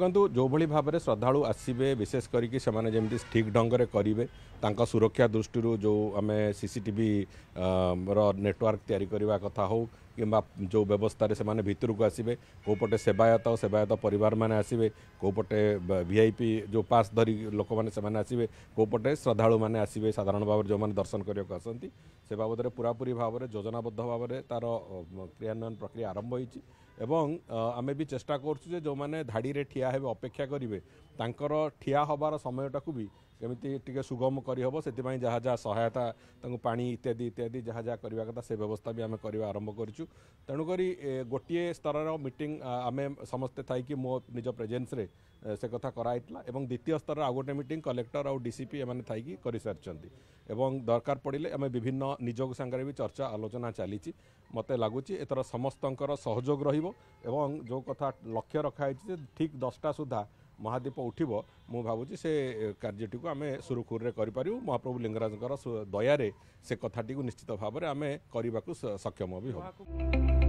देखो जो भली भाव में श्रद्धालु आसवे विशेष करके जमी ठीक ढंग से करेंगे सुरक्षा दृष्टि जो आम सीसीटीवी नेटवर्क तैयारी करने कथा हो कि जो व्यवस्था से भितर को आसवे कौपटे सेवायत परिवार मैंने आसवे कौपटे वीआईपी जो पास धरी लोक मैंने आसवे कौपटे श्रद्धालु मैंने आसवे साधारण भाव जो मैंने दर्शन करने आसती से बाबद में पूरापूरी भाव में योजनाबद्ध भाव में तार क्रियान्वयन प्रक्रिया आरंभ होती एवं आमे भी चेष्टा करछु जो मैंने धाड़ी रे ठिया हेबे अपेक्षा करेंगे तांकर ठिया हबार समयटा को भी केमिति टिके सुगम करहब से जहाँ जहाँ सहायता पानी इत्यादि इत्यादि जहाँ जहाँ करवा कथा से व्यवस्था भी आम करवा आरंभ करूँ तेणुक गोटे स्तर मीटिंग आम समस्ते थी मो निज प्रेजेन्स रे से कथा कराइला एवं द्वितीय स्तर आउ गोटे मीटिंग कलेक्टर आउ डीसीपी एमाने थी कर सारी एवं दरकार पड़े आम विभिन्न निजोग सांगे भी चर्चा आलोचना चली मत लगुच एथर समस्तंकर सहयोग रहिबो एवं जो कथा लक्ष्य रखाई ठीक 10टा सुधा महादीप उठिबो मु भावुची से कार्यटी को आम सुरुखुर रे करि पारिबु महाप्रभु लिंगराजकर दया से कथाटी को निश्चित भाव में आम करने सक्षम भी हो।